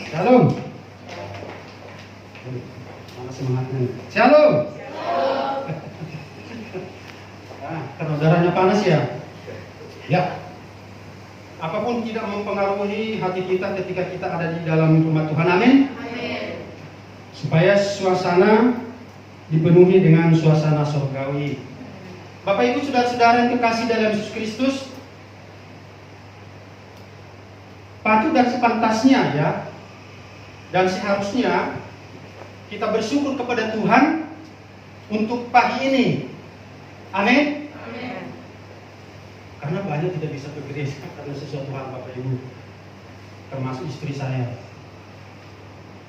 Shalom. Mana semangatnya? Shalom. Karena udaranya panas ya. Ya. Apapun tidak mempengaruhi hati kita ketika kita ada di dalam rumah Tuhan. Amin. Amin. Supaya suasana dipenuhi dengan suasana surgawi. Bapak Ibu saudara-saudara yang terkasih dalam Yesus Kristus, patut dan sepantasnya ya, dan seharusnya kita bersyukur kepada Tuhan untuk pagi ini. Amin. Amin. Karena banyak tidak bisa ke gereja karena sesuatu hal Bapak Ibu, termasuk istri saya.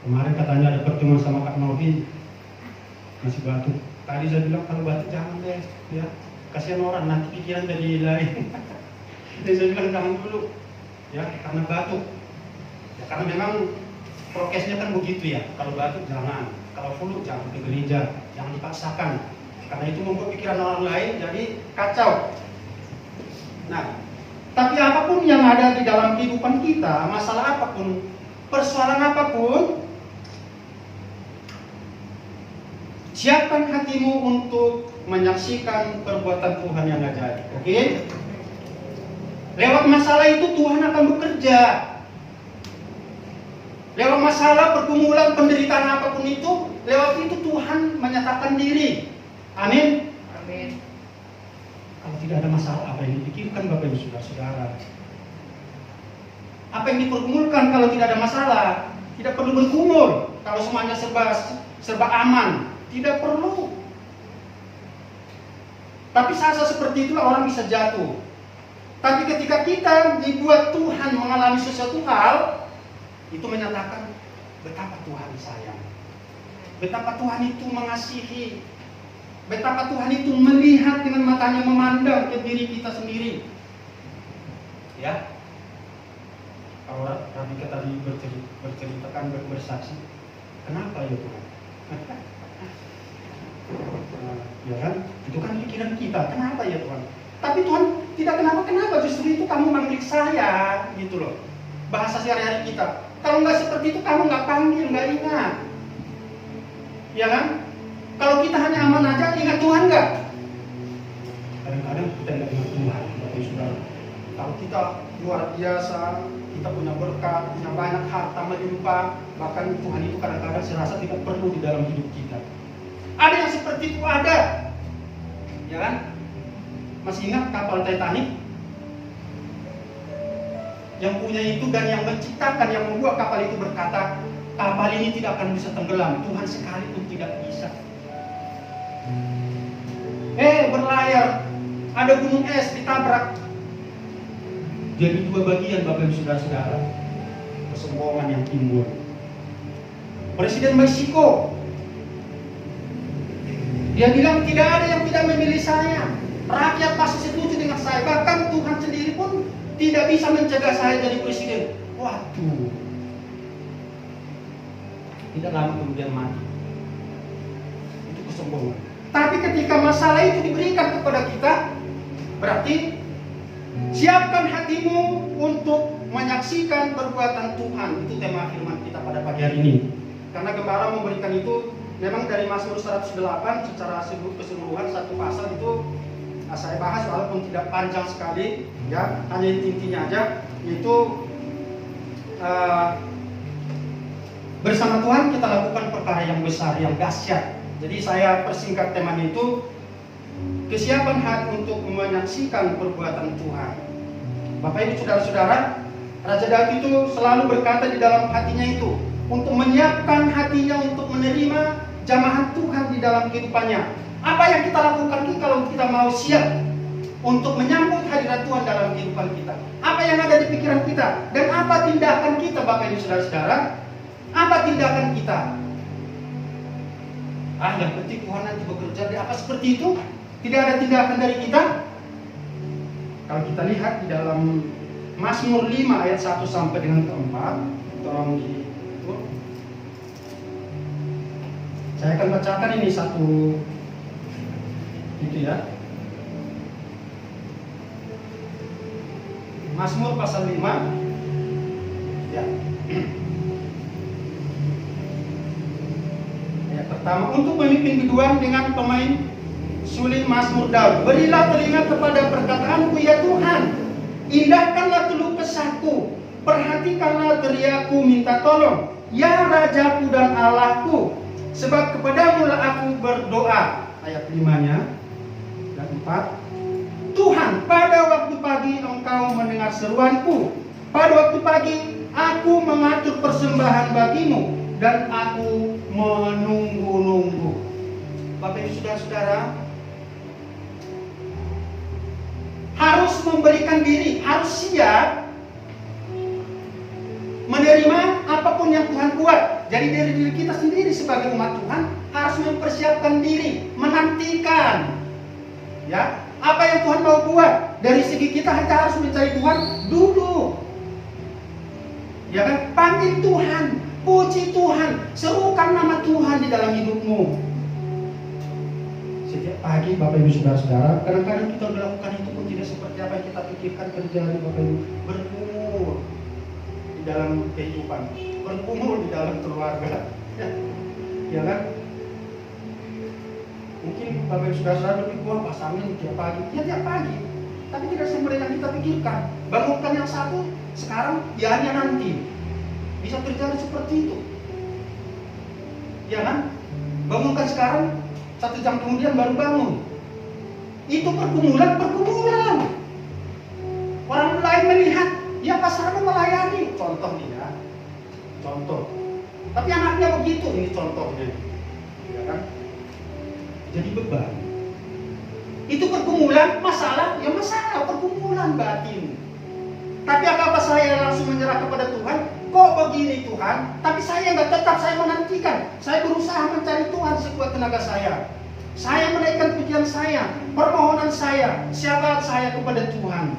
Kemarin katanya ada pertemuan sama Kak Novi, masih batuk. Tadi saya bilang kalau batuk jangan deh, ya kasihan orang nanti pikiran dari lain. Jadi saya bilang jangan dulu, ya karena batuk. Ya, karena memang prokesnya kan begitu ya. Kalau batuk jangan, kalau flu jangan ke gereja, jangan dipaksakan. Karena itu membuat pikiran orang lain jadi kacau. Nah, tapi apapun yang ada di dalam kehidupan kita, masalah apapun, persoalan apapun, siapkan hatimu untuk menyaksikan perbuatan Tuhan yang ajaib. Oke? Lewat masalah itu Tuhan akan bekerja. Lewat masalah, pergumulan, penderitaan apapun itu, lewat itu Tuhan menyatakan diri. Amin. Amin. Kalau tidak ada masalah, apa yang dipikirkan Bapak Ibu saudara-saudara? Apa yang dipergumulkan kalau tidak ada masalah? Tidak perlu bergumul. Kalau semuanya serba aman, tidak perlu. Tapi saat seperti itulah orang bisa jatuh. Tapi ketika kita dibuat Tuhan mengalami sesuatu hal, itu menyatakan betapa Tuhan sayang, betapa Tuhan itu mengasihi, betapa Tuhan itu melihat dengan matanya, memandang ke diri kita sendiri. Ya, kalau Rabika tadi berceritakan, bersaksi, kenapa ya Tuhan? Ya kan, itu kan pikiran kita, kenapa ya Tuhan? Tapi Tuhan tidak kenapa, justru itu kamu manggil saya, gitu loh. Bahasa sehari-hari kita. Kalau nggak seperti itu kamu nggak panggil, nggak ingat, ya kan? Kalau kita hanya aman aja, ingat Tuhan nggak? Kadang-kadang kita nggak ingat Tuhan, Bapak Ibu Saudara. Kalau kita luar biasa, kita punya berkat, punya banyak harta melimpah, bahkan Tuhan itu kadang-kadang serasa tidak perlu di dalam hidup kita. Ada yang seperti itu, ada, ya kan? Masih ingat kapal Titanic? Yang punya itu dan yang menciptakan, yang membuat kapal itu berkata, kapal ini tidak akan bisa tenggelam, Tuhan sekalipun tidak bisa. Berlayar, ada gunung es ditabrak, jadi dua bagian Bapak Ibu saudara-saudara. Kesombongan yang timbul. Presiden Meksiko, dia bilang tidak ada yang tidak memilih saya, rakyat pasti setuju dengan saya, bahkan Tuhan sendiri pun tidak bisa mencegah saya jadi presiden. Waduh, tidak lama kemudian mati. Itu kesombongan. Tapi ketika masalah itu diberikan kepada kita, berarti siapkan hatimu untuk menyaksikan perbuatan Tuhan. Itu tema firman kita pada pagi hari ini. Karena Gembala memberikan itu memang dari Mazmur 108 secara keseluruhan, satu pasal itu saya bahas walaupun tidak panjang sekali, ya hanya intinya aja, yaitu bersama Tuhan kita lakukan perkara yang besar, yang dahsyat. Jadi saya persingkat temanya itu kesiapan hati untuk menyaksikan perbuatan Tuhan. Bapak Ibu saudara-saudara, Raja Daud itu selalu berkata di dalam hatinya itu untuk menyiapkan hatinya untuk menerima jamahan Tuhan di dalam kehidupannya. Apa yang kita lakukan kalau kita mau siap untuk menyambut hadirat Tuhan dalam kehidupan kita? Apa yang ada di pikiran kita? Dan apa tindakan kita, Bapak Ibu saudara-saudara? Apa tindakan kita? Yang penting Tuhan nanti bekerja. Apa seperti itu? Tidak ada tindakan dari kita? Kalau kita lihat di dalam Mazmur 5 ayat 1 sampai dengan 4, tolong di saya akan bacakan ini satu itu ya. Mazmur pasal 5 ya. pertama, untuk memimpin biduan dengan pemain suling Mazmur Daud. Berilah telinga kepada perkataanku ya Tuhan, indahkanlah keluh kesahku, perhatikanlah teriakku minta tolong, ya Rajaku dan Allahku, sebab kepadamu lah aku berdoa. Ayat 5-nya dan 4. Tuhan, pada waktu pagi Engkau mendengar seruanku, pada waktu pagi aku mengatur persembahan bagimu, dan aku menunggu-nunggu. Bapak Ibu saudara-saudara, harus memberikan diri, harus siap menerima apapun yang Tuhan buat. Jadi dari diri kita sendiri sebagai umat Tuhan harus mempersiapkan diri, menantikan, ya, apa yang Tuhan mau buat. Dari segi kita harus mencari Tuhan, duduk, ya kan, panggil Tuhan, puji Tuhan, serukan nama Tuhan di dalam hidupmu. Setiap pagi Bapak Ibu saudara-saudara, kadang-kadang kita melakukan itu pun tidak seperti apa yang kita pikirkan terjadi. Bapak Ibu bergumul di dalam kehidupan, bergumul di dalam keluarga, ya kan? Mungkin Bapak Ibu saudara-saudara berpikir, wah pasangan tiap pagi, ya tiap pagi, tapi tidak seperti yang kita pikirkan. Bangunkan yang satu sekarang, ya hanya nanti. Bisa terjadi seperti itu, ya kan? Bangunkan sekarang, 1 jam kemudian baru bangun. Itu pergumulan. Orang lain melihat, ya pasangan melayani. Contoh nih ya, contoh. Tapi anaknya begitu, ini contohnya, ya kan? Jadi beban. Itu pergumulan, masalah, ya masalah, pergumulan batin. Tapi apa saya langsung menyerah kepada Tuhan? Kok begini Tuhan? Tapi saya nggak tetap, saya menantikan. Saya berusaha mencari Tuhan sekuat tenaga saya. Saya menaikkan pujian saya, permohonan saya, syafaat saya kepada Tuhan.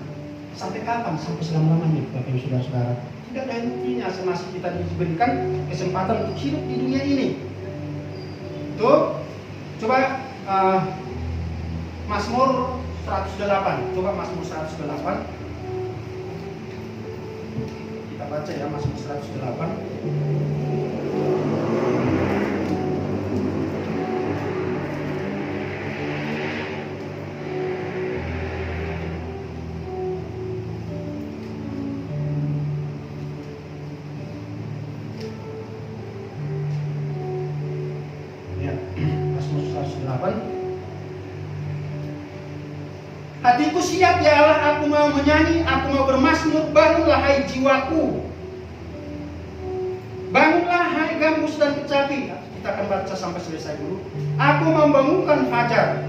Sampai kapan? Sampai selama-lamanya, Bapak Ibu saudara-saudara. Tidak ada hentinya semasa kita diberikan kesempatan untuk hidup di dunia ini. Tuh, coba Mazmur 108. Coba Mazmur 108. Kita baca ya, Mazmur 108. Ya, Mazmur 108. Hatiku siap ya Allah, aku mau menyanyi, aku mau bermazmur. Bangunlah hai jiwaku, bangunlah hai gambus dan kecapi. Kita akan baca sampai selesai dulu. Aku mau membangunkan fajar,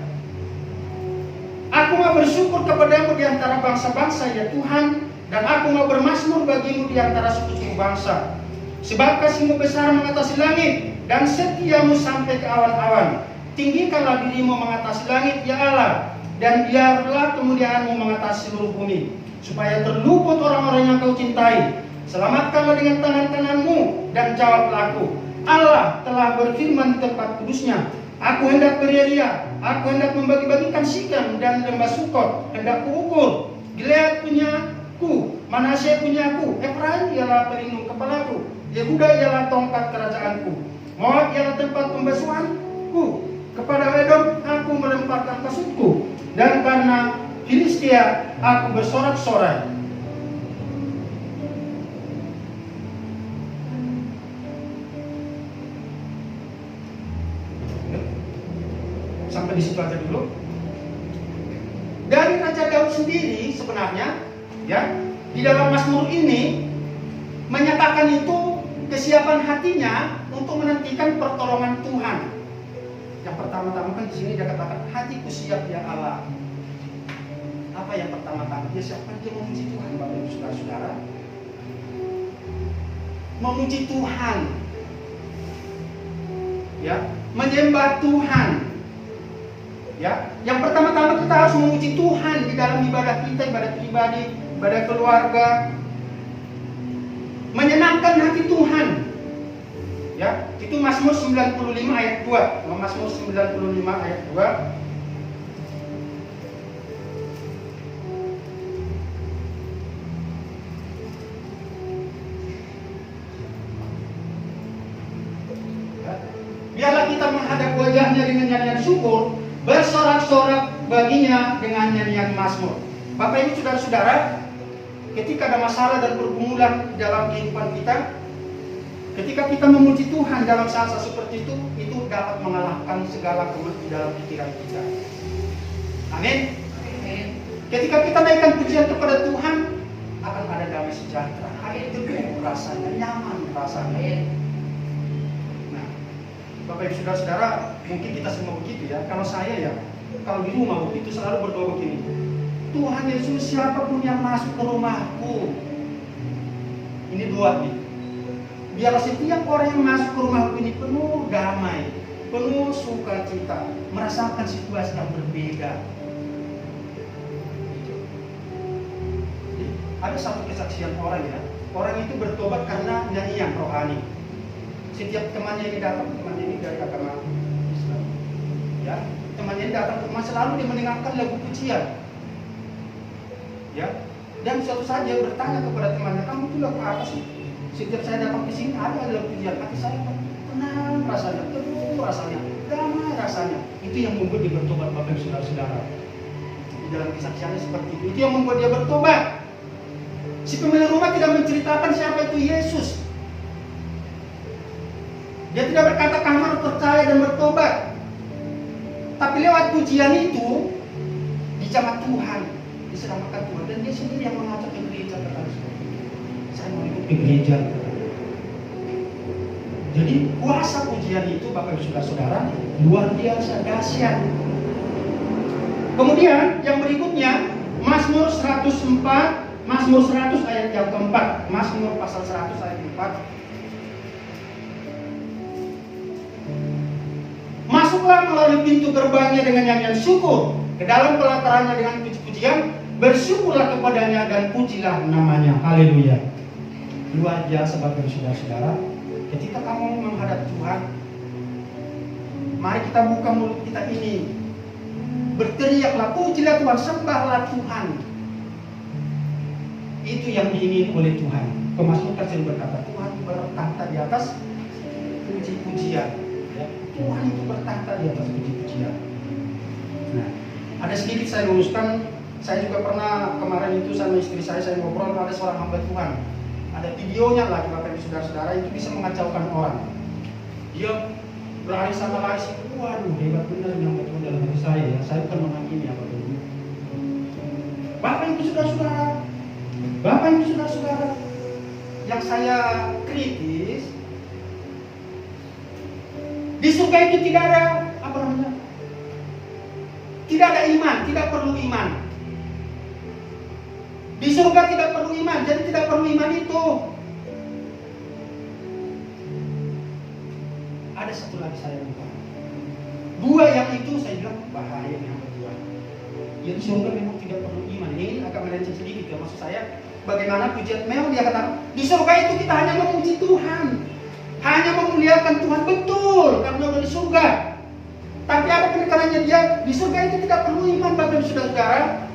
aku mau bersyukur kepadamu di antara bangsa-bangsa ya Tuhan, dan aku mau bermazmur bagimu di antara suku-suku bangsa. Sebab kasihmu besar mengatasi langit, dan setiamu sampai ke awan-awan. Tinggikanlah dirimu mengatasi langit ya Allah, dan biarlah kemuliaanmu mengatasi seluruh bumi, supaya terluput orang-orang yang kau cintai. Selamatkanlah dengan tangan kananmu, dan jawablah aku. Allah telah berfirman di tempat kudusnya, aku hendak beria-ria, aku hendak membagi-bagikan Sikem dan lembah Sukot, hendak kuukur. Gilead punyaku, Manasye punyaku, Efraim ialah pelindung kepalaku, Yehuda ialah tongkat kerajaanku, Moab ialah tempat pembasuhanku. Kepada Edom aku melemparkan kasutku, dan karena Filistia aku bersorak-sorai. Sampai di situ aja dulu. Dari Raja Daud sendiri sebenarnya, ya, di dalam Mazmur ini menyatakan itu kesiapan hatinya untuk menantikan pertolongan Tuhan. Yang pertama-tama kan di sini dia katakan hatiku siap ya Allah. Apa yang pertama-tama dia siapkan? Dia memuji Tuhan, Bapak Ibu saudara-saudara. Memuji Tuhan, ya, menyembah Tuhan. Ya, yang pertama-tama kita harus memuji Tuhan di dalam ibadah kita, ibadah pribadi, ibadah keluarga. Menyenangkan hati Tuhan. Ya, itu Mazmur 95 ayat 2. Mazmur 95 ayat 2. Ya. Biarlah kita menghadap kepadanya dengan nyanyian syukur, bersorak-sorak baginya dengan nyanyian mazmur. Bapak Ibu saudara-saudara, ketika ada masalah dan pergumulan dalam kehidupan kita, ketika kita memuji Tuhan dalam saat-saat seperti itu dapat mengalahkan segala kemelut di dalam pikiran kita. Amin. Ketika kita naikkan pujian kepada Tuhan, akan ada damai sejahtera, ada teduh rasanya, nyaman rasanya. Nah, Bapak Ibu saudara-saudara, mungkin kita semua begitu ya. Kalau saya ya, kalau di rumah begitu selalu berdoa begini, Tuhan Yesus, siapapun yang masuk ke rumahku, ini doa nih, biarlah setiap orang yang masuk ke rumahku ini penuh damai, penuh sukacita, merasakan situasi yang berbeda. Ada satu kesaksian orang ya, orang itu bertobat karena nyanyian rohani. Setiap temannya ini datang, temannya ini dari agama Islam, ya, temannya ini datang ke rumah selalu dia mendengarkan lagu pujian, ya. Dan suatu saat dia bertanya kepada temannya, kamu itu lagu apa sih? Setiap saya datang ke sini ada lagu pujian, hati saya tenang rasanya, teduh rasanya, damai rasanya. Itu yang membuat dia bertobat, Bapak Ibu saudara-saudara. Di dalam kesaksiannya seperti itu, itu yang membuat dia bertobat. Si pemilik rumah tidak menceritakan siapa itu Yesus. Dia tidak berkata kamu percaya dan bertobat. Tapi lewat pujian itu dijamah Tuhan, diselamatkan Tuhan, dan dia sendiri yang mengajak ke gereja kata saya mau ikut ke gereja. Jadi kuasa pujian itu Bapak Ibu saudara-saudara luar biasa dahsyat. Kemudian yang berikutnya Mazmur 104, Mazmur 100 ayat yang keempat, Mazmur pasal 100 ayat 4. Masuklah melalui pintu gerbangnya dengan nyanyian syukur, ke dalam pelatarannya dengan puji-pujian, bersyukurlah kepadanya dan pujilah namanya. Haleluya. Luar biasa Bapak saudara-saudara. Ketika kamu menghadap Tuhan, mari kita buka mulut kita ini, berteriaklah, pujilah Tuhan, sembahlah Tuhan. Itu yang diingini oleh Tuhan. Pemazmur sering berkata, Tuhan bertahta di atas puji-pujian. Ya, Tuhan itu bertahta di atas puji-pujian. Nah, ada sedikit saya luruskan. Saya juga pernah kemarin itu sama istri saya ngobrol, ada seorang hamba Tuhan. Ada videonya lagi Bapak Ibu saudara-saudara, itu bisa mengacaukan orang. Dia berlari sama lari, waduh hebat benar yang betul dalam hati saya ya. Saya bukan menghakimi apa itu. Bapak Ibu saudara-saudara, Bapak Ibu saudara-saudara, yang saya kritis, di surga itu tidak ada apa namanya? Tidak ada iman, tidak perlu iman. Di surga tidak perlu iman, jadi tidak perlu iman itu. Ada satu lagi saya lupa. Dua yang itu saya bilang bahaya yang kedua. Ya di surga memang tidak perlu iman. Ini agak melenceng sedikit ya, maksud saya. Bagaimana pujian? Memang dia kata di surga itu kita hanya memuji Tuhan, hanya memuliakan Tuhan, betul karena udah di surga. Tapi apa penekanannya dia? Di surga itu tidak perlu iman Bapak saudara-saudara.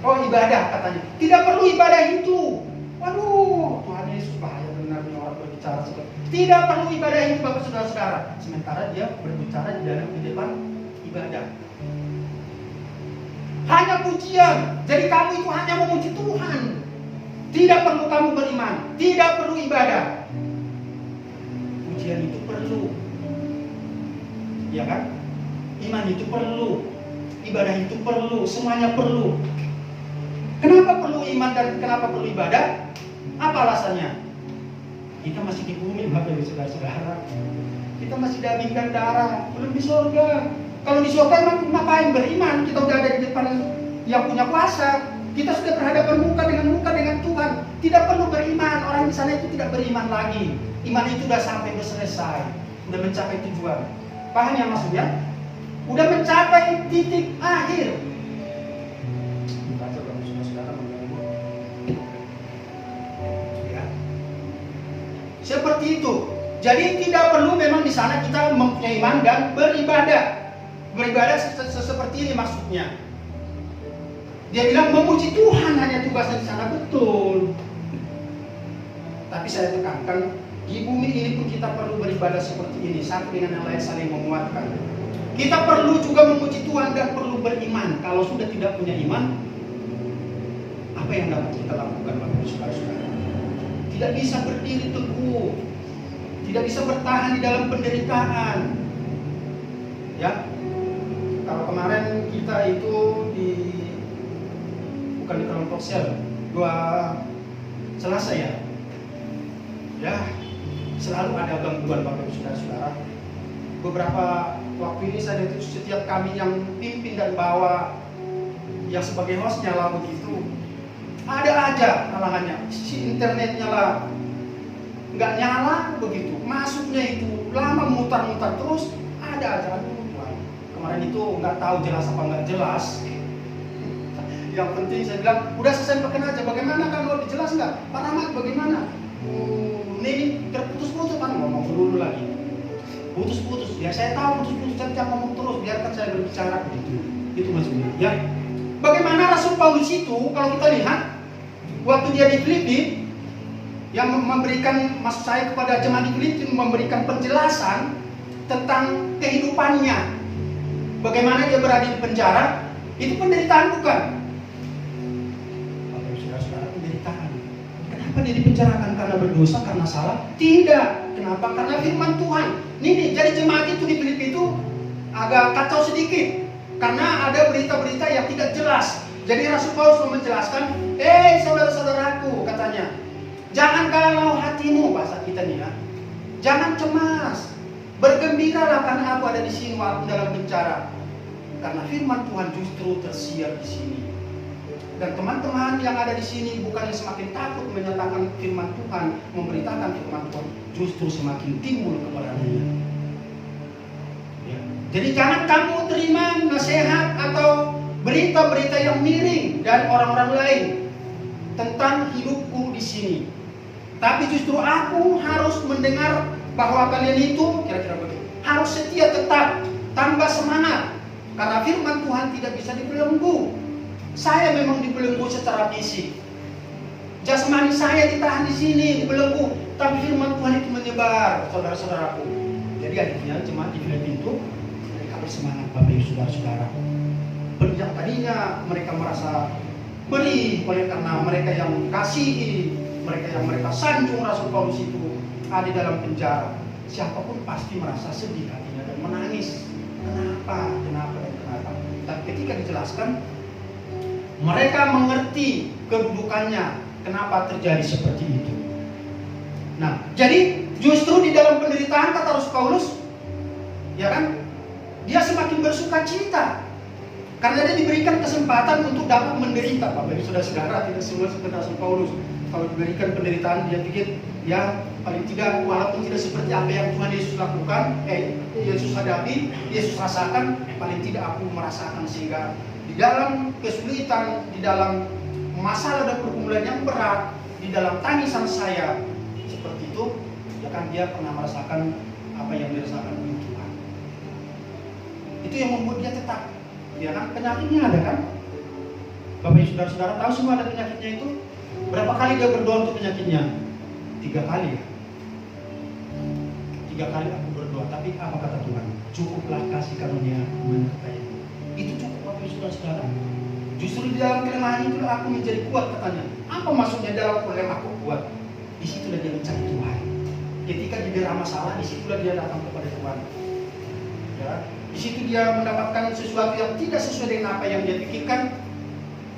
Oh ibadah katanya, tidak perlu ibadah itu. Waduh, Tuhan Yesus bahaya benarnya orang berbicara seperti itu. Tidak perlu ibadah itu Bapak saudara-saudara. Sementara dia berbicara di dalam kehidupan ibadah. Hanya pujian. Jadi kamu itu hanya memuji Tuhan. Tidak perlu kamu beriman, tidak perlu ibadah. Pujian itu perlu, ya kan? Iman itu perlu, ibadah itu perlu, semuanya perlu. Kenapa perlu iman dan kenapa perlu ibadah? Apa alasannya? Kita masih di bumi, Bapak Ibu saudara-saudara. Kita masih daging dan darah, belum di surga. Kalau di surga emang ngapain beriman? Kita udah ada di depan yang punya kuasa. Kita sudah berhadapan muka dengan Tuhan. Tidak perlu beriman. Orang di sana itu tidak beriman lagi. Iman itu sudah sampai, sudah selesai, sudah mencapai tujuan. Paham ya maksudnya? Udah mencapai titik akhir. Baca dong saudara-saudara mengganggu. Ya. Seperti itu. Jadi tidak perlu memang di sana kita mempunyai iman dan beribadah. Beribadah seperti ini maksudnya. Dia bilang memuji Tuhan hanya tugasnya di sana, betul. Tapi Tapi saya tekankan, di bumi ini pun kita perlu beribadah seperti ini, satu dengan yang lain saling menguatkan. Kita perlu juga memuji Tuhan dan perlu beriman. Kalau sudah tidak punya iman, apa yang dapat kita lakukan, Bapak Ibu Saudara-saudara? Tidak bisa berdiri teguh, tidak bisa bertahan di dalam penderitaan. Ya, kalau kemarin kita itu bukan di kelompok sel, 2 Selasa ya, selalu ada gangguan Bapak Ibu Saudara-saudara. Beberapa waktu ini saya itu setiap kami yang pimpin dan bawa, yang sebagai hostnya lah begitu, ada aja halangannya. Si internetnya lah nggak nyala begitu, masuknya itu lama mutar-mutar terus, ada aja. Kemarin itu nggak tahu jelas apa nggak jelas. Yang penting saya bilang, udah saya sampaikan aja, bagaimana kalau dijelas nggak? Pak Rahmat bagaimana? Ini terputus-putus, kan ngomong dulu lagi. Putus-putus, ya saya tahu putus-putus, jangan ngomong terus, biarkan saya berbicara begitu. Itu maksudnya. Ya, bagaimana Rasul Paulus itu, kalau kita lihat, waktu dia di Filipi, yang memberikan, maksud saya kepada jemaat di Filipi, memberikan penjelasan tentang kehidupannya. Bagaimana dia berada di penjara, itu penderitaan bukan? Bapak Ibu Saudara-saudara, penderitaan. Kenapa dia dipenjarakan? Karena berdosa, karena salah? Tidak. Kenapa? Karena firman Tuhan. Nih, jadi jemaat itu di Filipi itu agak kacau sedikit. Karena ada berita-berita yang tidak jelas. Jadi Rasul Paulus menjelaskan, saudara-saudaraku, katanya, jangan galau hatimu, bahasa kita nih ya. Jangan cemas. Bergembiralah karena aku ada di sini walaupun dalam penjara. Karena firman Tuhan justru tersiar di sini. Dan teman-teman yang ada di sini bukannya semakin takut menyatakan firman Tuhan, memberitakan firman Tuhan, justru semakin timbul keberanian. Ya. Jadi jangan kamu terima nasihat atau berita-berita yang miring dari orang-orang lain tentang hidupku di sini. Tapi justru aku harus mendengar bahwa kalian itu kira-kira begitu. Harus setia tetap, tambah semangat. Karena firman Tuhan tidak bisa dibelenggu. Saya memang dibelenggu secara fisik. Jasmani saya ditahan di sini, dibelenggu. Tapi firman Tuhan itu menyebar, saudara-saudaraku. Jadi akhirnya jemaat di Filipi itu mereka bersemangat, Bapak Ibu Saudara-saudara. Yang tadinya mereka merasa beri oleh karena mereka yang kasihi, mereka yang mereka sanjung Rasul Paulus itu ada di dalam penjara. Siapapun pasti merasa sedih hatinya dan menangis. Kenapa? Tapi ketika dijelaskan, mereka mengerti kedudukannya, kenapa terjadi seperti itu. Nah, jadi justru di dalam penderitaan kata Rasul Paulus, ya kan, dia semakin bersuka cita karena dia diberikan kesempatan untuk dapat menderita. Bapak Ibu Saudara-saudara, tidak semua seperti Rasul Paulus. Kalau diberikan penderitaan, dia pikir, ya paling tidak walaupun tidak seperti apa yang Tuhan Yesus lakukan, Yesus hadapi, Yesus rasakan, paling tidak aku merasakan, sehingga di dalam kesulitan, di dalam masalah dan pergumulan yang berat, di dalam tangisan saya seperti itu, ya kan, dia pernah merasakan apa yang dirasakan oleh Tuhan. Itu yang membuat dia tetap, ya kan, penyakitnya ada kan? Bapak Ibu Saudara-saudara tahu semua ada penyakitnya itu. Berapa kali dia berdoa untuk penyakitnya? 3 kali ya. 3 kali aku berdoa, tapi apa kata Tuhan? Cukuplah kasih karunia menyertai. Itu cukup, Bapak Ibu Saudara-saudara. Justru di dalam kelemahan itu aku menjadi kuat, katanya. Apa maksudnya dalam kelemahan aku kuat? Disitulah dia mencari Tuhan. Ketika diberi masalah, disitulah dia datang kepada Tuhan. Ya, di situ dia mendapatkan sesuatu yang tidak sesuai dengan apa yang dia pikirkan.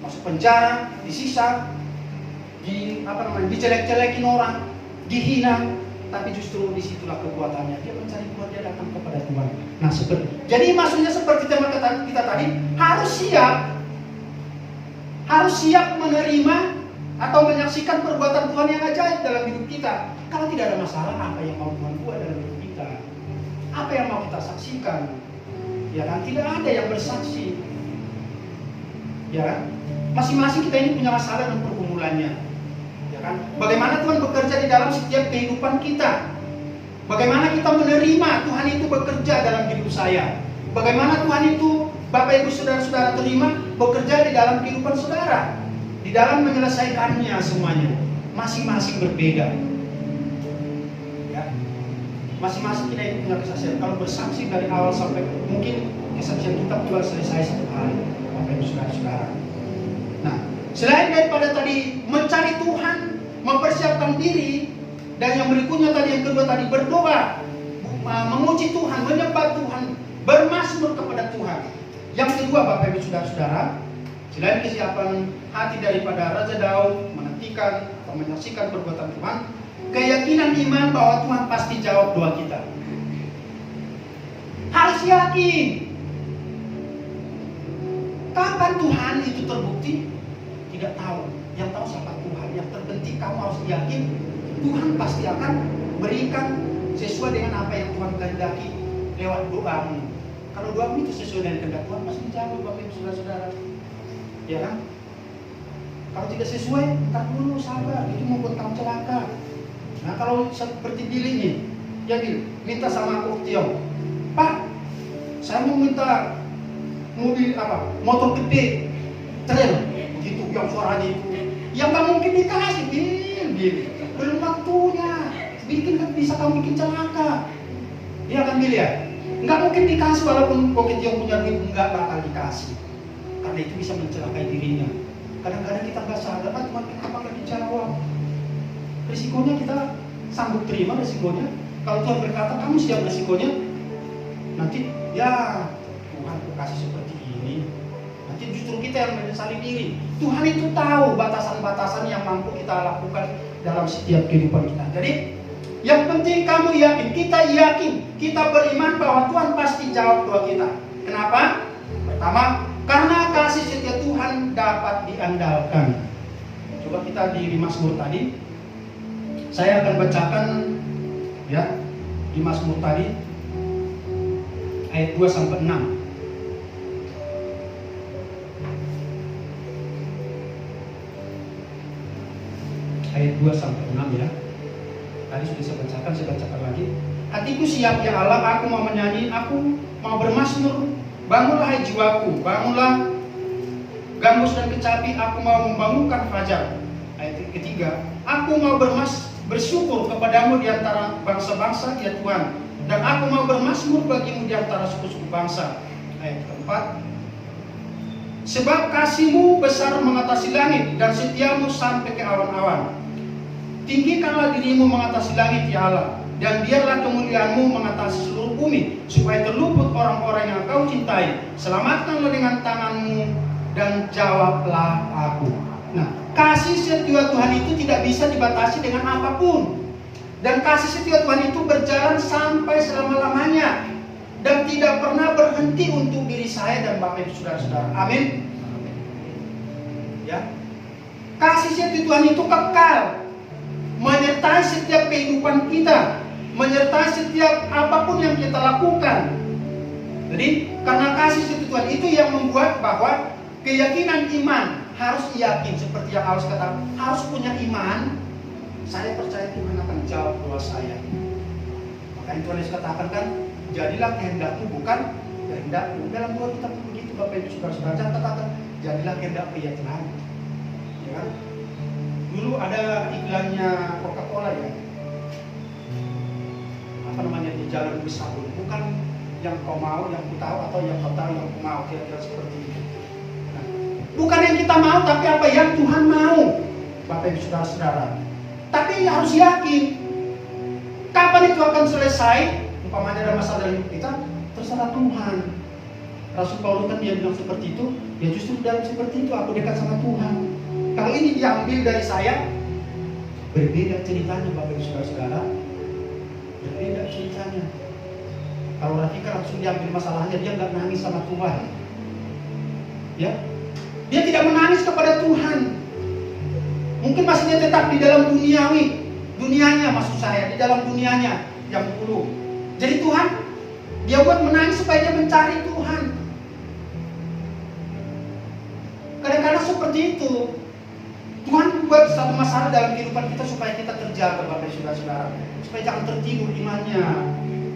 Masuk penjara, disisa, dijelek-jelekin orang, dihina, tapi justru disitulah kekuatannya. Dia mencari Tuhan, dia datang kepada Tuhan. Nah, jadi maksudnya seperti tema kita tadi, harus siap menerima atau menyaksikan perbuatan Tuhan yang ajaib dalam hidup kita. Kalau tidak ada masalah, apa yang mau Tuhan buat dalam hidup kita? Apa yang mau kita saksikan? Ya kan, tidak ada yang bersaksi. Ya kan, masing-masing kita ini punya masalah dan pergumulannya. Bagaimana Tuhan bekerja di dalam setiap kehidupan kita. Bagaimana kita menerima Tuhan itu bekerja dalam hidup saya. Bagaimana Tuhan itu, Bapak Ibu Saudara-saudara, terima bekerja di dalam kehidupan saudara. Di dalam menyelesaikannya semuanya. Masing-masing berbeda. Ya. Masing-masing kita itu punya kesaksian. Kalau bersaksi dari awal sampai mungkin kesaksian kita juga selesai satu hari, Bapak Ibu Saudara-saudara. Nah, selain daripada tadi mencari Tuhan, mempersiapkan diri, dan yang berikutnya tadi yang kedua tadi berdoa, memuji Tuhan, menyembah Tuhan, bermazmur kepada Tuhan. Yang kedua Bapak Ibu Saudara-saudara, selain kesiapan hati daripada Raja Daud menantikan atau menyaksikan perbuatan Tuhan, keyakinan iman bahwa Tuhan pasti jawab doa kita. Harus yakin. Kapan Tuhan itu terbukti? Tidak tahu. Yang tahu siapa Tuhan. Yang terpenting kamu harus yakin Tuhan pasti akan berikan sesuai dengan apa yang Tuhan kehendaki lewat doamu. Kalau doamu itu sesuai dengan kehendak Tuhan, pasti dijawab Bapak Ibu Saudara-saudara. Ya kan? Kalau tidak sesuai, entar dulu sabar, itu membuat kamu celaka. Nah kalau seperti Billy ini, ya Bill, minta sama aku Tiong, Pak, saya mau minta mobil motor gede, trail, begitu yang suaranya itu, yang nggak mungkin dikasih, Bill, belum waktunya, bisa kamu bikin celaka, iya kan Bill ya? Nggak mungkin dikasih walaupun Bukit yang punya duit, nggak bakal dikasih, karena itu bisa mencelakai dirinya. Kadang-kadang kita nggak sadar, Tuhan kenapa nggak dijawab? Risikonya kita sanggup terima risikonya. Kalau Tuhan berkata kamu siap risikonya, nanti ya Tuhan aku kasih seperti ini, nanti justru kita yang menyesali diri. Tuhan itu tahu batasan-batasan yang mampu kita lakukan dalam setiap kehidupan kita. Jadi yang penting kamu yakin, kita beriman bahwa Tuhan pasti jawab doa kita. Kenapa? Pertama, karena kasih setia Tuhan dapat diandalkan. Coba kita di Mazmur tadi, saya akan bacakan ya di Mazmur tadi ayat 2 sampai 6. Ayat 2 sampai 6 ya. Tadi sudah saya bacakan lagi. Hatiku siap ya Allah, aku mau menyanyi, aku mau bermazmur. Bangunlah hai jiwaku, bangunlah gambus dan kecapi, aku mau membangunkan fajar. Ayat ketiga, aku mau bersyukur kepadamu di antara bangsa-bangsa ya Tuhan, dan aku mau bermazmur bagimu di antara suku-suku bangsa. Ayat keempat, sebab kasihmu besar mengatasi langit dan setiamu sampai ke awan-awan. Tinggikanlah dirimu mengatasi langit ya Allah, dan biarlah kemuliaanmu mengatasi seluruh bumi, supaya terluput orang-orang yang kau cintai. Selamatkanlah dengan tanganmu dan jawablah aku. Nah, kasih setia Tuhan itu tidak bisa dibatasi dengan apapun. Dan kasih setia Tuhan itu berjalan sampai selama-lamanya, dan tidak pernah berhenti untuk diri saya dan Bapak Ibu Saudara-saudara. Amin. Ya. Kasih setia Tuhan itu kekal, menyertai setiap kehidupan kita, menyertai setiap apapun yang kita lakukan. Jadi karena kasih setia Tuhan itu yang membuat bahwa keyakinan iman harus yakin, seperti yang harus kata, harus punya iman. Saya percaya Tuhan akan jawab doa saya. Maka itu Yesus katakan kan, jadilah kehendakmu bukan kehendakku. Dalam doa kita pun begitu Bapak Ibu Saudara-saudara, katakan jadilah kehendakmu ya Tuhan. Ya kan? Dulu ada iklannya Coca-Cola ya, apa namanya, di jalan bersabun, bukan yang kau mau, yang ku tahu, atau yang kau tahu, yang ku mau, kira-kira seperti itu. Nah, bukan yang kita mau, tapi apa yang Tuhan mau, Bapak Ibu Saudara-saudara. Tapi harus yakin, kapan itu akan selesai, umpamanya ada masalah dalam hidup kita, terserah Tuhan. Rasul Paulus kan dia bilang seperti itu, ya justru dalam seperti itu aku dekat sama Tuhan. Kalau ini diambil dari saya, berbeda ceritanya Bapak Ibu Saudara-saudara. Berbeda ceritanya. Kalau Rafika langsung diambil masalahnya, dia nggak nangis sama Tuhan. Ya, dia tidak menangis kepada Tuhan. Mungkin masih dia tetap di dalam dunianya maksud saya, di dalam dunianya yang dulu. Jadi Tuhan, dia buat menangis supaya dia mencari Tuhan. Kadang-kadang seperti itu. Tuhan buat satu masalah dalam kehidupan kita supaya kita terjaga Bapak Ibu Saudara, supaya jangan tertidur imannya.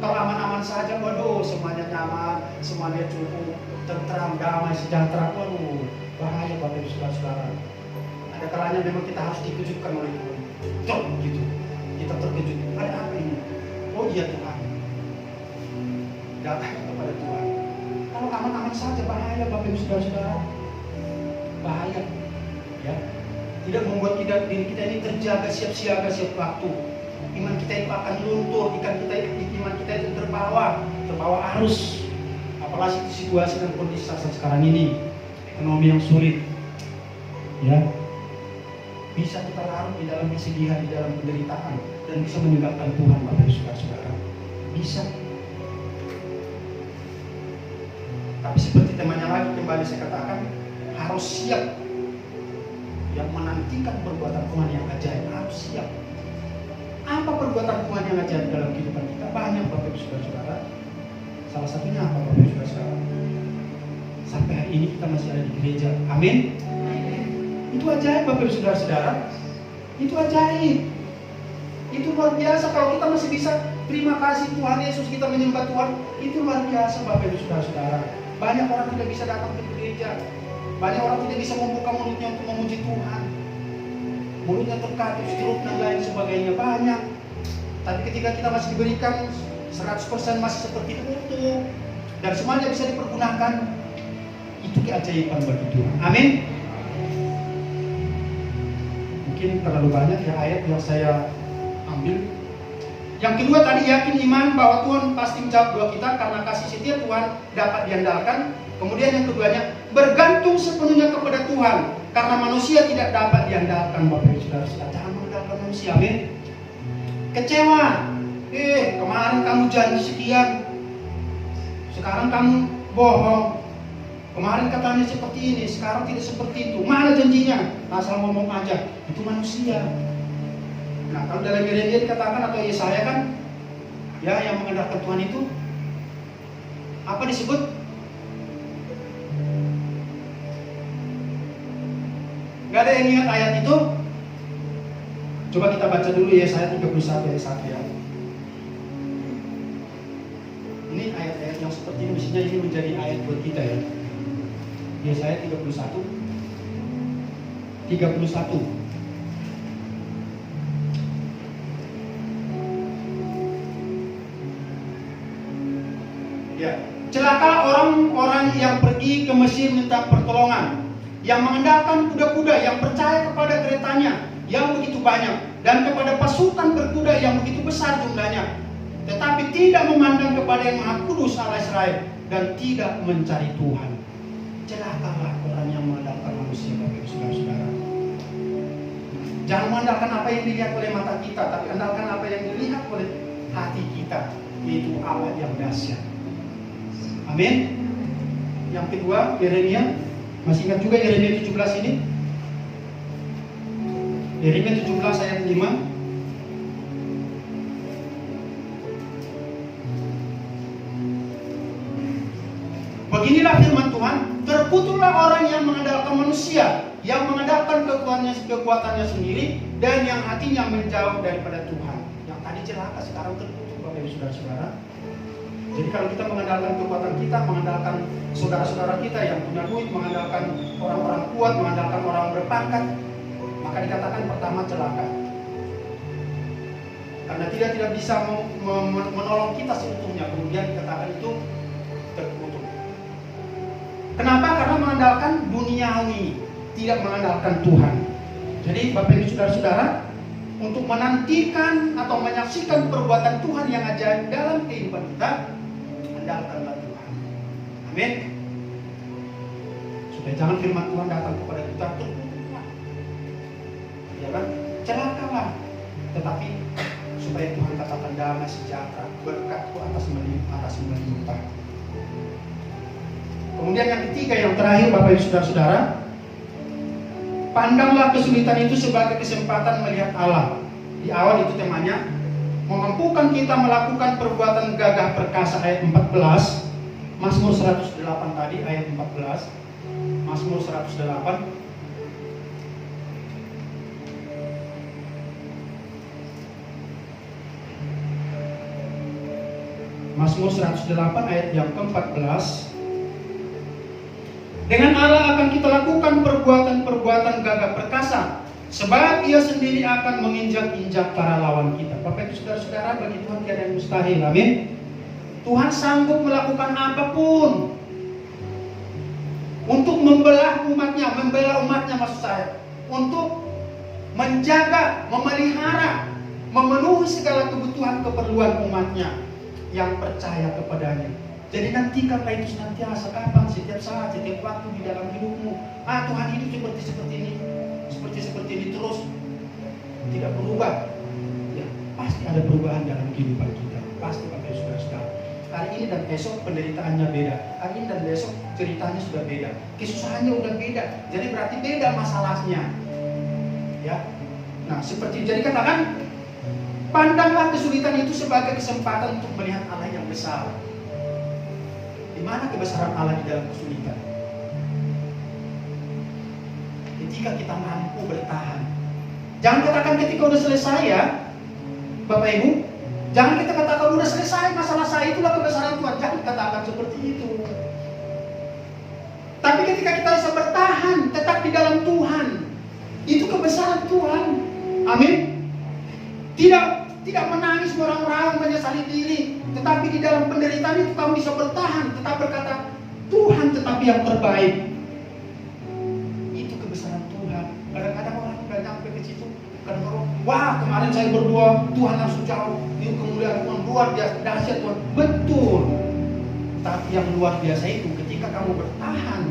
Kalau aman-aman saja, waduh semuanya nyaman, semuanya cukup, tentram, damai, sejahtera, waduh bahaya Bapak Ibu Saudara. Ada kalanya memang kita harus dikejutkan oleh Tuhan. Jom gitu, kita terkejut. Ada apa ini? dia Tuhan. Datang kepada Tuhan. Kalau aman-aman saja bahaya Bapak Ibu Saudara-saudara. Bahaya. Ya. Tidak membuat diri kita ini terjaga siap siaga siap waktu. Iman kita itu akan luntur, iman kita itu terbawa arus. Apalagi situasi dan kondisi saat sekarang ini, ekonomi yang sulit, ya, bisa kita larut di dalam kesedihan, di dalam penderitaan, dan bisa meninggalkan Tuhan, Bapak Ibu Saudara. Bisa. Tapi seperti temannya lagi kembali saya katakan, harus siap. Yang menantikan perbuatan Tuhan yang ajaib harus siap. Apa perbuatan Tuhan yang ajaib dalam kehidupan kita? Banyak Bapak Ibu Saudara. Salah satunya apa Bapak Ibu Saudara? Sampai hari ini kita masih ada di gereja. Amin. Itu ajaib Bapak Ibu Saudara. Itu ajaib. Itu luar biasa kalau kita masih bisa terima kasih Tuhan Yesus, kita menyembah Tuhan. Itu luar biasa Bapak Ibu Saudara. Banyak orang tidak bisa datang ke gereja. Banyak orang tidak bisa membuka mulutnya untuk memuji Tuhan. Mulutnya terkatup, stroke dan lain sebagainya banyak. Tapi ketika kita masih diberikan 100% masih seperti itu dan semuanya bisa dipergunakan, itu keajaiban bagi Tuhan. Amin. Mungkin terlalu banyak ya ayat yang saya ambil. Yang kedua tadi, yakin iman bahwa Tuhan pasti menjawab doa kita karena kasih setia Tuhan dapat diandalkan. Kemudian yang keduanya, bergantung sepenuhnya kepada Tuhan karena manusia tidak dapat diandalkan. Bapak Ibu Saudara, jangan mengandalkan manusia. Amin. Kecewa, kemarin kamu janji sekian, sekarang kamu bohong. Kemarin katanya seperti ini, sekarang tidak seperti itu. Mana janjinya? Asal ngomong aja. Itu manusia. Nah, kalau dalam Yeremia dikatakan atau Yesaya kan, ya, yang mengandalkan Tuhan itu apa disebut? Gak ada yang ingat ayat itu? Coba kita baca dulu Yesaya 31 ayat 1 ya. Ini ayat-ayat yang seperti ini mestinya ini menjadi ayat buat kita ya. Yesaya 31. Ya, celaka orang-orang yang pergi ke Mesir minta pertolongan, yang mengandalkan kuda-kuda, yang percaya kepada keretanya yang begitu banyak, dan kepada pasukan berkuda yang begitu besar jumlahnya, tetapi tidak memandang kepada yang Maha Kudus Allah Israel dan tidak mencari Tuhan. Celakalah orang yang mengandalkan manusia, Bapak Ibu Saudara. Jangan mengandalkan apa yang dilihat oleh mata kita, tapi andalkan apa yang dilihat oleh hati kita, yaitu Allah yang dahsyat. Amin. Yang kedua, Yeremia. Masih ingat juga Yeremia 17 ini? Yeremia 17 ayat 5. Beginilah firman Tuhan, terkutuklah orang yang mengandalkan manusia, yang mengandalkan kekuatannya sendiri, dan yang hatinya menjauh daripada Tuhan. Yang tadi celaka, sekarang terkutuk, Bapak Ibu Saudara-saudara. Jadi kalau kita mengandalkan kekuatan kita, mengandalkan saudara-saudara kita yang punya duit, mengandalkan orang-orang kuat, mengandalkan orang berpangkat, maka dikatakan pertama celaka. Karena tidak bisa menolong kita seutuhnya, kemudian dikatakan itu terkutuk. Kenapa? Karena mengandalkan duniawi, tidak mengandalkan Tuhan. Jadi Bapak Ibu Saudara-saudara, untuk menantikan atau menyaksikan perbuatan Tuhan yang ajaib dalam kehidupan kita, andalkanlah Tuhan. Amin. Supaya jangan firman Tuhan datang kepada kita terkutuklah, ya kan? Celakalah. Tetapi supaya Tuhan katakan damai sejahtera, berkat-Ku atas melimpah. Kemudian yang ketiga, yang terakhir, Bapak Ibu Saudara-saudara, pandanglah kesulitan itu sebagai kesempatan melihat Allah. Di awal itu temanya, memampukan kita melakukan perbuatan gagah perkasa ayat 14. Mazmur 108 tadi ayat 14. Mazmur 108. Mazmur 108 ayat yang ke-14. Dengan Allah akan kita lakukan perbuatan-perbuatan gagah perkasa, Sebab Ia sendiri akan menginjak-injak para lawan kita. Bapak Ibu Saudara-saudara, bagi Tuhan tiada yang mustahil. Amin. Tuhan sanggup melakukan apapun untuk membela umatnya maksud saya, untuk menjaga, memelihara, memenuhi segala kebutuhan keperluan umatnya yang percaya kepadanya. Jadi nantikanlah itu senantiasa, kapan, setiap saat, setiap waktu di dalam hidupmu. Tuhan hidup seperti ini terus, tidak berubah. Ya, pasti ada perubahan dalam kehidupan kita. Pasti Bapak Ibu Saudara. Hari ini dan besok penderitaannya beda. Hari ini dan besok ceritanya sudah beda. Kesusahannya udah beda. Jadi berarti beda masalahnya. Ya. Nah, seperti jadi katakan, pandanglah kesulitan itu sebagai kesempatan untuk melihat Allah yang besar. Di mana kebesaran Allah di dalam kesulitan? Ketika kita mampu bertahan. Jangan katakan ketika udah selesai ya, Bapak Ibu. Jangan kita katakan udah selesai masalah saya, itulah kebesaran Tuhan. Jangan katakan seperti itu. Tapi ketika kita bisa bertahan, tetap di dalam Tuhan, itu kebesaran Tuhan. Amin. Tidak menangis orang-orang menyesali diri, tetapi di dalam penderitaan itu kamu bisa bertahan, tetap berkata Tuhan tetapi yang terbaik. Itu kebesaran Tuhan. Kadang-kadang orang nggak nyampe ke situ. Kadang-kadang, wah kemarin saya berdoa Tuhan langsung jauh, itu kemuliaan Tuhan luar biasa, dahsyat Tuhan. Betul. Tapi yang luar biasa itu ketika kamu bertahan,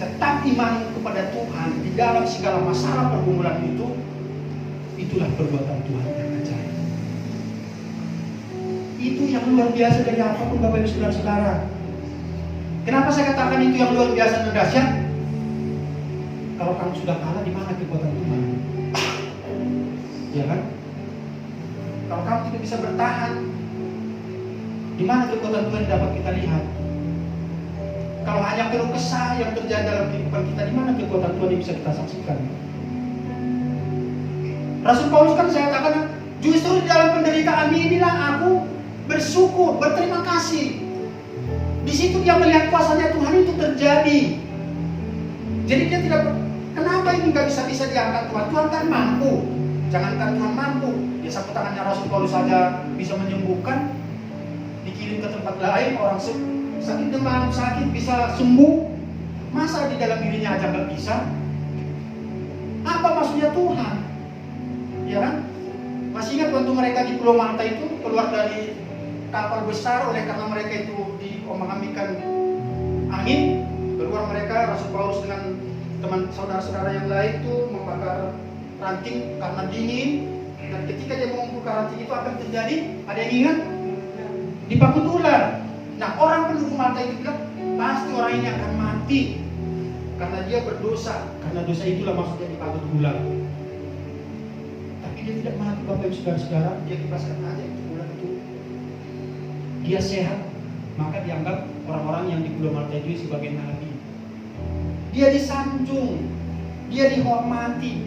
tetap iman kepada Tuhan di dalam segala masalah pergumulan itu, itulah perbuatan Tuhan yang ajaib. Itu yang luar biasa dari apapun Bapak Ibu Saudara-saudara. Kenapa saya katakan itu yang luar biasa dan dahsyat? Kalau kamu sudah kalah, di mana kekuatan Tuhan? Ya kan? Kalau kamu tidak bisa bertahan, di mana kekuatan Tuhan dapat kita lihat? Kalau hanya keluh kesah yang terjadi dalam kehidupan kita, di mana kekuatan Tuhan yang bisa kita saksikan? Rasul Paulus kan saya katakan, justru di dalam penderitaan inilah aku bersyukur, berterima kasih. Di situ dia melihat kuasanya Tuhan itu terjadi. Jadi dia tidak, kenapa ini nggak bisa diangkat Tuhan? Tuhan kan mampu. Jangankan Tuhan mampu, ya sapu tangannya Rasul Paulus saja bisa menyembuhkan. Dikirim ke tempat lain, orang sakit demam, sakit bisa sembuh. Masa di dalam dirinya aja nggak bisa? Apa maksudnya Tuhan? Ya kan? Masih ingat waktu mereka di Pulau Malta itu keluar dari kapal besar oleh karena mereka itu diombang-ambingkan angin. Keluar mereka, Rasul Paulus dengan teman saudara-saudara yang lain itu membakar ranting karena dingin. Dan ketika dia mengumpulkan ranting itu apa yang terjadi? Ada yang ingat? Dipakut ular. Nah, orang penduduk Malta itu bilang pasti orang ini akan mati karena dia berdosa. Karena dosa itulah maksudnya dipakut ular. Tapi dia tidak mati, Bapak Ibu Saudara-saudara. Dia bebaskan aja itu ular itu. Dia sehat, maka dianggap orang-orang yang di Pulau Malta itu sebagai nabi. Dia disanjung, dia dihormati.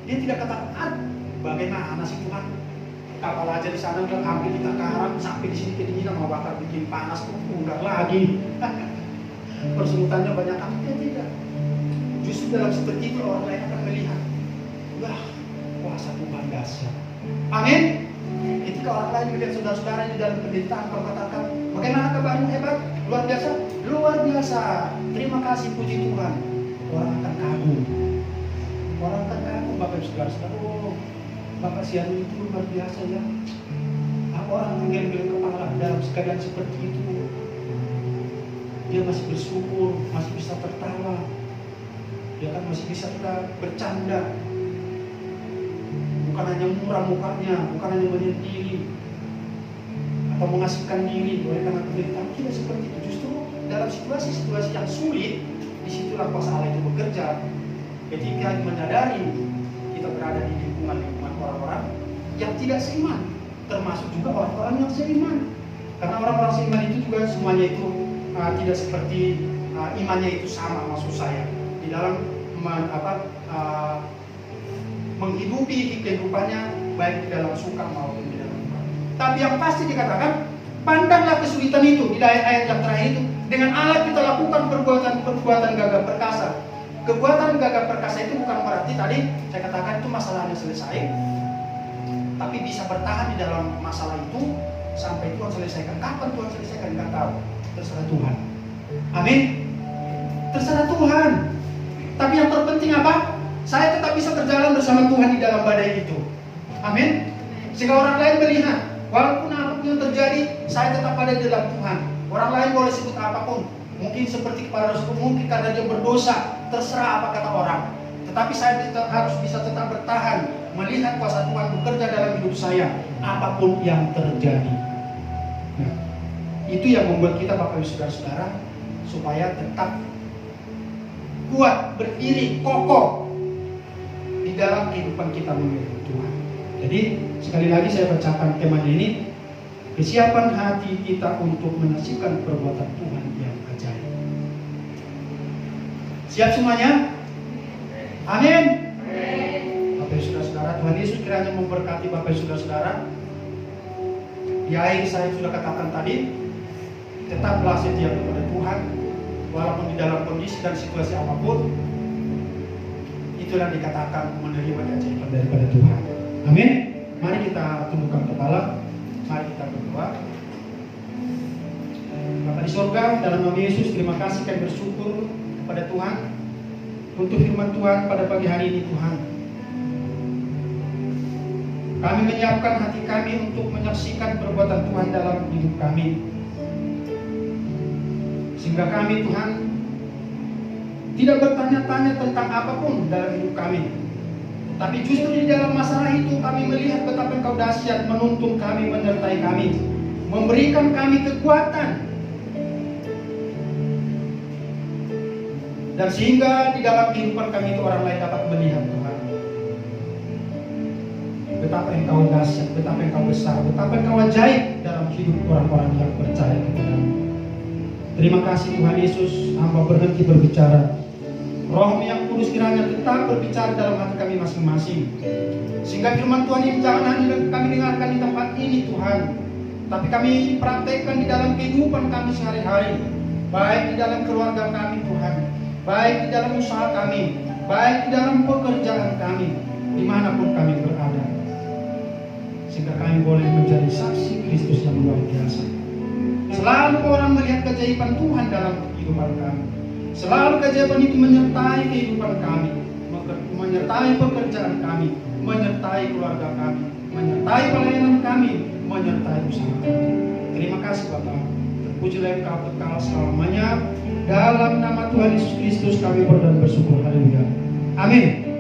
Dia tidak katakan, bagaimana sih Tuhan? Kapal aja di sana udah ambil kita karang, sampai di sini kedinginan mau bakar bikin panas, enggak lagi. Persemutannya banyak kali, dia tidak. Justru dalam seperti itu orang lain akan melihat, wah, kuasa Tuhan dahsyat. Amin. Ketika orang lain melihat saudara-saudara di dalam penderitaan, kau katakan, bagaimana kabarmu hebat, luar biasa, luar biasa. Terima kasih, puji Tuhan. Orang akan kagum. Orang akan kagum, Bapak Ibu Saudara-saudara. Oh, Bapak Sianu itu luar biasa ya. Orang menggeleng-geleng kepala dalam keadaan seperti itu. Dia masih bersyukur, masih bisa tertawa. Dia kan masih bisa kita bercanda. Bukan hanya murah mukanya, bukan hanya menyendiri atau mengasihkan diri oleh karena penderitaan. Tidak seperti itu. Justru dalam situasi-situasi yang sulit, disitulah kuasa Allah itu bekerja. Ketika menyadari kita berada di lingkungan orang-orang yang tidak seiman, termasuk juga orang-orang yang seiman. Karena orang-orang seiman itu juga semuanya itu tidak seperti imannya itu sama, maksud saya di dalam menghidupi kehidupannya baik di dalam suka maupun di dalam duka. Tapi yang pasti dikatakan, pandanglah kesulitan itu di ayat-ayat yang terakhir itu, dengan Allah kita lakukan perbuatan gagah perkasa. Kekuatan gagah perkasa itu bukan berarti tadi saya katakan itu masalahnya selesai, tapi bisa bertahan di dalam masalah itu sampai Tuhan selesaikan. Kapan Tuhan selesaikan nggak tahu, terserah Tuhan. Amin. Terserah Tuhan. Tapi yang terpenting apa? Saya tetap bisa berjalan bersama Tuhan di dalam badai itu. Amin. Sehingga orang lain melihat, walaupun apapun yang terjadi, saya tetap ada di dalam Tuhan. Orang lain boleh sebut apapun, mungkin seperti kepala dosa, mungkin karena dia berdosa, terserah apa kata orang. Tetapi saya harus bisa tetap bertahan, melihat kuasa Tuhan bekerja dalam hidup saya, apapun yang terjadi. Nah, itu yang membuat kita Bapak Ibu Saudara-saudara supaya tetap kuat, berdiri, kokoh di dalam kehidupan kita memiliki Tuhan. Jadi sekali lagi saya bacakan tema ini, kesiapan hati kita untuk menyaksikan perbuatan Tuhan yang ajaib. Siap semuanya? Amin. Bapak Ibu Saudara-saudara, Tuhan Yesus kiranya memberkati Bapak Ibu Saudara-saudara. Di akhir saya sudah katakan tadi, tetaplah setia kepada Tuhan, walaupun di dalam kondisi dan situasi apapun. Itulah dikatakan menerima keajaiban daripada Tuhan. Amin. Mari kita tundukkan kepala, mari kita berdoa. Bapa di sorga, dalam nama Yesus, terima kasih kami bersyukur kepada Tuhan untuk firman Tuhan pada pagi hari ini. Tuhan, kami menyiapkan hati kami untuk menyaksikan perbuatan Tuhan dalam hidup kami, sehingga kami Tuhan tidak bertanya-tanya tentang apapun dalam hidup kami, tapi justru di dalam masalah itu kami melihat betapa Engkau dahsyat menuntun kami, menyertai kami, memberikan kami kekuatan, dan sehingga di dalam kehidupan kami itu orang lain dapat melihat Tuhan betapa Engkau dahsyat, betapa Engkau besar, betapa Engkau ajaib dalam hidup orang-orang yang percaya kepadamu. Terima kasih Tuhan Yesus, hamba berhenti berbicara. Roh-Mu yang kudus kiranya tetap berbicara dalam hati kami masing-masing, sehingga firman Tuhan ini jangan hanya kami dengarkan di tempat ini Tuhan, tapi kami praktekkan di dalam kehidupan kami sehari-hari, baik di dalam keluarga kami Tuhan, baik di dalam usaha kami, baik di dalam pekerjaan kami, dimanapun kami berada, sehingga kami boleh menjadi saksi Kristus yang luar biasa. Selalu orang melihat keajaiban Tuhan dalam kehidupan kami. Selalu keajaiban itu menyertai kehidupan kami, menyertai pekerjaan kami, menyertai keluarga kami, menyertai pelayanan kami, menyertai usaha kami. Terima kasih Bapa. Terpujilah Engkau kekal selamanya. Dalam nama Tuhan Yesus Kristus kami berdoa dan bersyukur. Haleluya. Amin.